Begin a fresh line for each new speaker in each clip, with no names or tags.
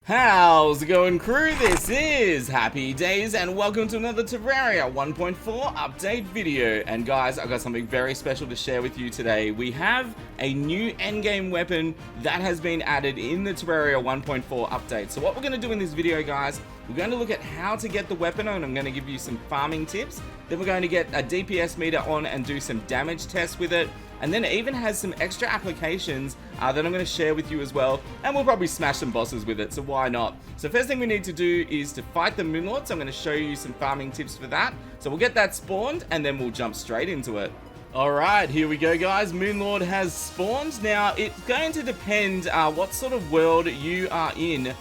How's it going, crew? This is Happy Days and welcome to another Terraria 1.4 update video. And guys, I've got something very special to share with you today. We have a new endgame weapon that has been added in the Terraria 1.4 update. So what we're going to do in this video, guys, we're going to look at how to get the weapon on. I'm going to give you some farming tips. Then we're going to get a DPS meter on and do some damage tests with it. And then it even has some extra applications that I'm going to share with you as well. And we'll probably smash some bosses with it, so why not? So first thing we need to do is to fight the Moonlord. So I'm going to show you some farming tips for that. So we'll get that spawned and then we'll jump straight into it. Alright, here we go, guys. Moonlord has spawned. Now, it's going to depend what sort of world you are in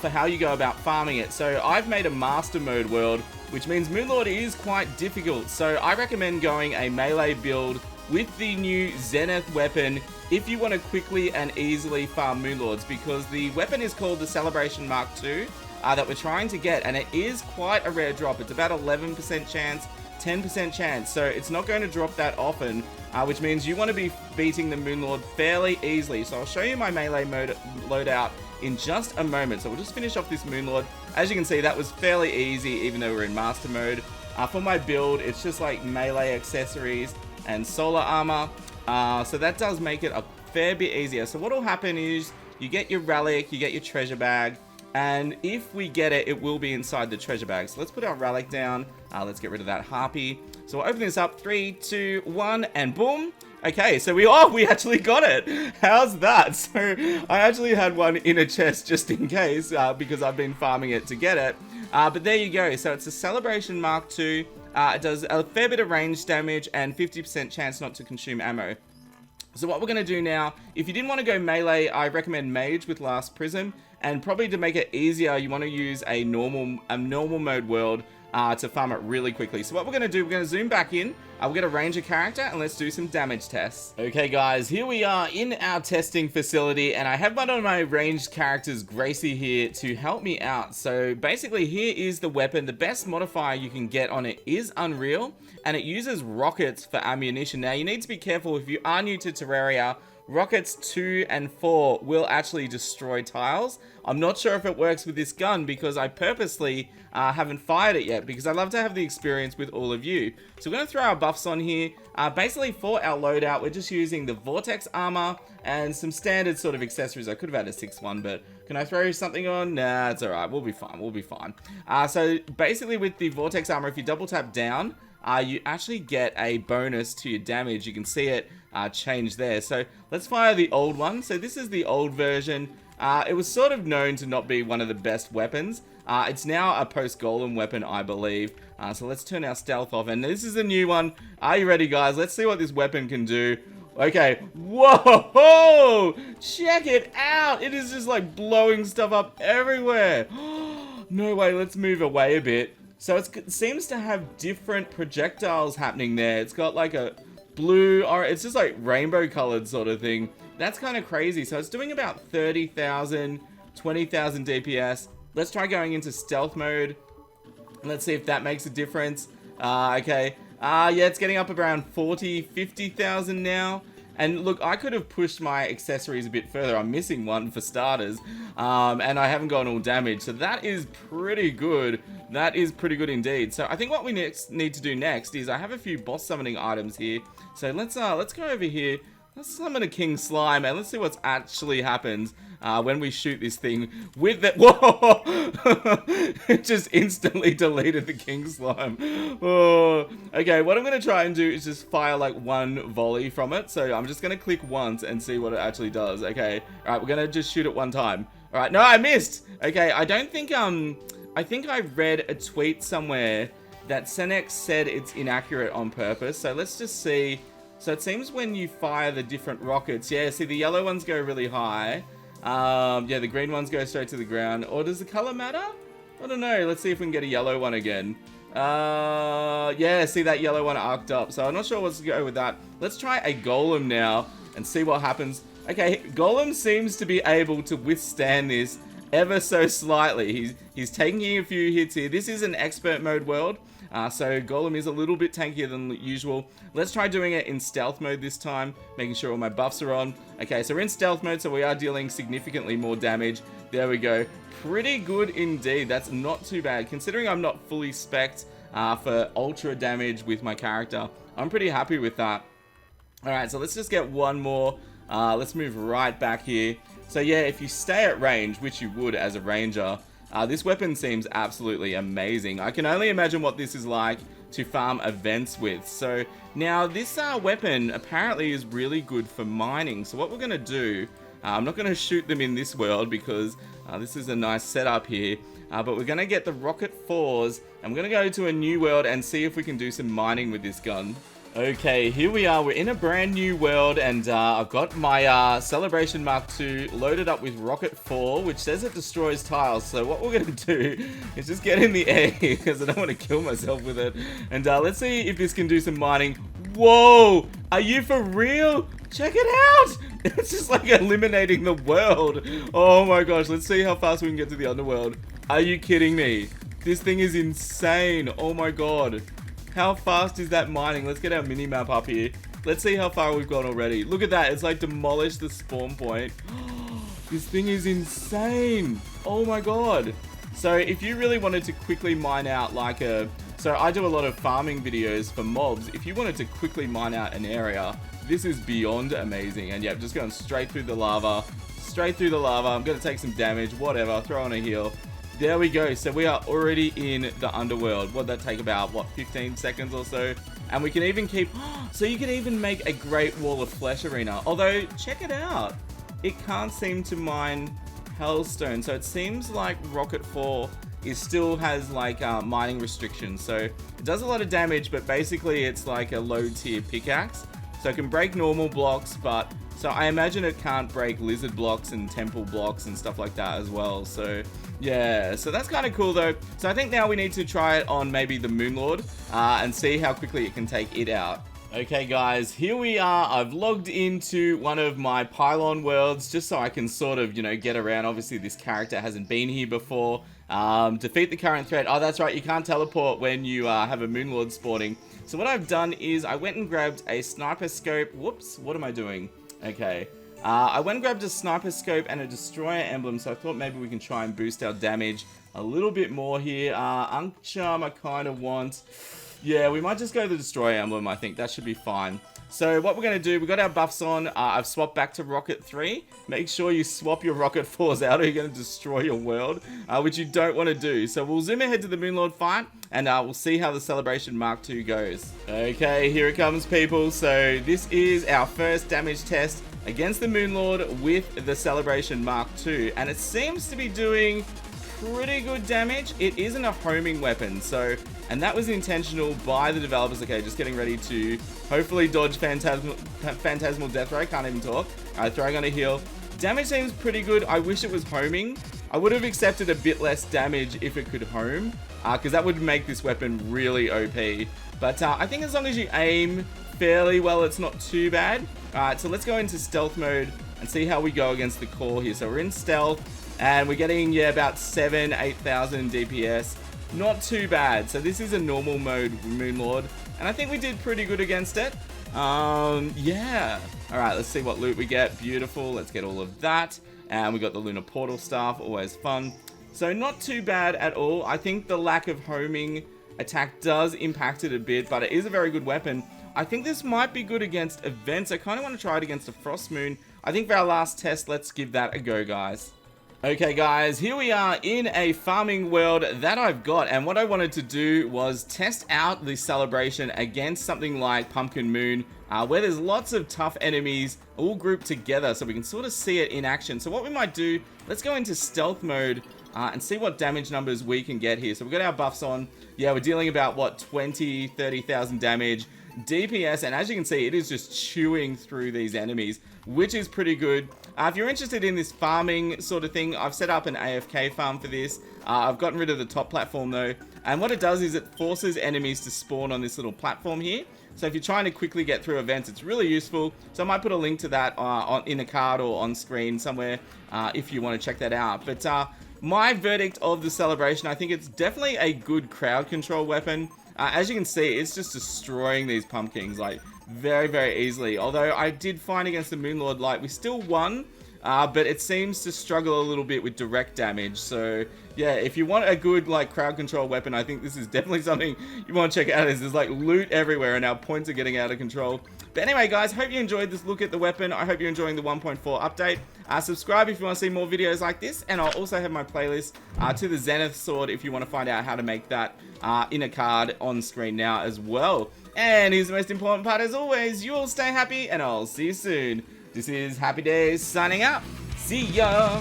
for how you go about farming it. So I've made a master mode world, which means Moonlord is quite difficult. So I recommend going a melee build with the new Zenith weapon if you want to quickly and easily farm Moonlords, because the weapon is called the Celebration Mark II that we're trying to get, and it is quite a rare drop. It's about 11% chance, 10% chance, so it's not going to drop that often, which means you want to be beating the Moonlord fairly easily. So I'll show you my melee mode loadout in just a moment. So we'll just finish off this Moonlord. As you can see, that was fairly easy even though we're in master mode. For my build, it's just like melee accessories and solar armor, so that does make it a fair bit easier. So what will happen is you get your relic, you get your treasure bag, and if we get it, it will be inside the treasure bag. So let's put our relic down. Let's get rid of that harpy. So we'll open this up, 3, 2, 1, and boom. Okay, so we actually got it. How's that? So I actually had one in a chest just in case, because I've been farming it to get it. But there you go. So it's a Celebration Mark II. It does a fair bit of range damage and 50% chance not to consume ammo. So what we're going to do now, if you didn't want to go melee, I recommend Mage with Last Prism. And probably to make it easier, you want to use a normal mode world to farm it really quickly. So what we're going to do, we're going to zoom back in. We'll get a ranger character and let's do some damage tests. Okay guys, here we are in our testing facility, and I have one of my ranged characters, Gracie, here to help me out. So basically here is the weapon. The best modifier you can get on it is Unreal, and it uses rockets for ammunition. Now you need to be careful if you are new to Terraria. Rockets 2 and 4 will actually destroy tiles. I'm not sure if it works with this gun because I purposely haven't fired it yet, because I love to have the experience with all of you. So we're going to throw our buffs on here. Basically for our loadout, we're just using the Vortex armor and some standard sort of accessories. I could have had a 6-1, but can I throw something on? Nah, it's alright. We'll be fine. We'll be fine. So basically with the Vortex armor, if you double tap down, you actually get a bonus to your damage. You can see it change there. So let's fire the old one. So this is the old version. It was sort of known to not be one of the best weapons. It's now a post-golem weapon, I believe. So let's turn our stealth off. And this is a new one. Are you ready, guys? Let's see what this weapon can do. Okay. Whoa! Check it out! It is just like blowing stuff up everywhere. No way. Let's move away a bit. So it seems to have different projectiles happening there. It's got like a blue, or it's just like rainbow colored sort of thing. That's kind of crazy. So it's doing about 30,000, 20,000 DPS. Let's try going into stealth mode. Let's see if that makes a difference. Okay. Yeah, it's getting up around 40, 50,000 now. And look, I could have pushed my accessories a bit further. I'm missing one for starters. And I haven't gotten all damage. So that is pretty good. That is pretty good indeed. So I think what we need to do next is I have a few boss summoning items here. So let's go over here. Let's summon a King Slime and let's see what's actually happens when we shoot this thing with the... Whoa! It just instantly deleted the King Slime. Oh. Okay, what I'm going to try and do is just fire like one volley from it. So I'm just going to click once and see what it actually does. Okay, alright, we're going to just shoot it one time. Alright, no, I missed! Okay, I don't think, I think I read a tweet somewhere that Senex said it's inaccurate on purpose. So let's just see. So it seems when you fire the different rockets, yeah, see the yellow ones go really high. Yeah, the green ones go straight to the ground. Or does the color matter? I don't know. Let's see if we can get a yellow one again. Yeah, see that yellow one arced up. So I'm not sure what's to go with that. Let's try a golem now and see what happens. Okay, golem seems to be able to withstand this ever so slightly. He's taking a few hits here. This is an expert mode world. So Golem is a little bit tankier than usual. Let's try doing it in stealth mode this time, making sure all my buffs are on. Okay, so we're in stealth mode, so we are dealing significantly more damage. There we go. Pretty good indeed. That's not too bad. Considering I'm not fully spec'd for ultra damage with my character, I'm pretty happy with that. Alright, so let's just get one more. Let's move right back here. So yeah, if you stay at range, which you would as a ranger, this weapon seems absolutely amazing. I can only imagine what this is like to farm events with. So now this weapon apparently is really good for mining. So what we're going to do, I'm not going to shoot them in this world because this is a nice setup here. But we're going to get the Rocket 4s and we're going to go to a new world and see if we can do some mining with this gun. Okay, here we are. We're in a brand new world, and I've got my Celebration Mark II loaded up with Rocket 4, which says it destroys tiles. So what we're going to do is just get in the air because I don't want to kill myself with it. And let's see if this can do some mining. Whoa! Are you for real? Check it out! It's just like eliminating the world. Oh my gosh, let's see how fast we can get to the underworld. Are you kidding me? This thing is insane. Oh my god. How fast is that mining? Let's get our mini-map up here. Let's see how far we've gone already. Look at that. It's like demolished the spawn point. This thing is insane. Oh my god. So if you really wanted to quickly mine out like a... So I do a lot of farming videos for mobs. If you wanted to quickly mine out an area, this is beyond amazing. And yeah, just going straight through the lava. Straight through the lava. I'm going to take some damage. Whatever. Throw on a heal. There we go. So we are already in the underworld. What'd that take about, what, 15 seconds or so? And we can even keep... So you can even make a Great Wall of Flesh arena. Although, check it out. It can't seem to mine Hellstone. So it seems like Rocket 4 still has like mining restrictions. So it does a lot of damage, but basically it's like a low tier pickaxe. So it can break normal blocks, but... So I imagine it can't break lizard blocks and temple blocks and stuff like that as well. So yeah, so that's kind of cool though. So I think now we need to try it on maybe the Moonlord and see how quickly it can take it out. Okay guys, here we are. I've logged into one of my pylon worlds just so I can sort of, you know, get around. Obviously this character hasn't been here before. Defeat the current threat. Oh, that's right, you can't teleport when you have a Moonlord spawning. So what I've done is I went and grabbed a sniper scope. Whoops, what am I doing? Okay, I went and grabbed a sniper scope and a destroyer emblem, so I thought maybe we can try and boost our damage a little bit more here. Unk Charm I kind of want. Yeah, we might just go the destroyer emblem, I think. That should be fine. So what we're going to do, we've got our buffs on. I've swapped back to Rocket 3. Make sure you swap your Rocket 4s out or you're going to destroy your world, which you don't want to do. So we'll zoom ahead to the Moonlord fight and we'll see how the Celebration Mark II goes. Okay, here it comes, people. So this is our first damage test against the Moonlord with the Celebration Mark II. And it seems to be doing pretty good damage. It isn't a homing weapon, so, and that was intentional by the developers. Okay, just getting ready to hopefully dodge Phantasmal Death Ray. Can't even talk. Alright, throwing on a heal. Damage seems pretty good. I wish it was homing. I would have accepted a bit less damage if it could home, because that would make this weapon really OP. But I think as long as you aim fairly well, it's not too bad. Alright, so let's go into stealth mode and see how we go against the core here. So we're in stealth. And we're getting, yeah, about 8,000 DPS. Not too bad. So this is a normal mode Moonlord. And I think we did pretty good against it. Yeah. Alright, let's see what loot we get. Beautiful. Let's get all of that. And we got the Lunar Portal Staff. Always fun. So not too bad at all. I think the lack of homing attack does impact it a bit. But it is a very good weapon. I think this might be good against events. I kind of want to try it against a Frost Moon. I think for our last test, let's give that a go, guys. Okay guys, here we are in a farming world that I've got, and what I wanted to do was test out the Celebration against something like Pumpkin Moon, where there's lots of tough enemies all grouped together so we can sort of see it in action. So what we might do, let's go into stealth mode and see what damage numbers we can get here. So we've got our buffs on. Yeah, we're dealing about, what, 20, 30,000 damage. DPS, and as you can see, it is just chewing through these enemies, which is pretty good. If you're interested in this farming sort of thing, I've set up an AFK farm for this. I've gotten rid of the top platform though, and what it does is it forces enemies to spawn on this little platform here. So if you're trying to quickly get through events, it's really useful. So I might put a link to that in a card or on screen somewhere if you want to check that out. But my verdict of the Celebration, I think it's definitely a good crowd control weapon. As you can see, it's just destroying these pumpkins, like, very, very easily. Although I did find against the Moonlord, like, we still won, but it seems to struggle a little bit with direct damage. So yeah, if you want a good like crowd control weapon, I think this is definitely something you want to check out. There's like loot everywhere and our points are getting out of control. But anyway, guys, hope you enjoyed this look at the weapon. I hope you're enjoying the 1.4 update. Subscribe if you want to see more videos like this, and I'll also have my playlist to the Zenith sword if you want to find out how to make that in a card on screen now as well. And here's the most important part as always, you all stay happy and I'll see you soon. This is Happy Days signing out. See ya!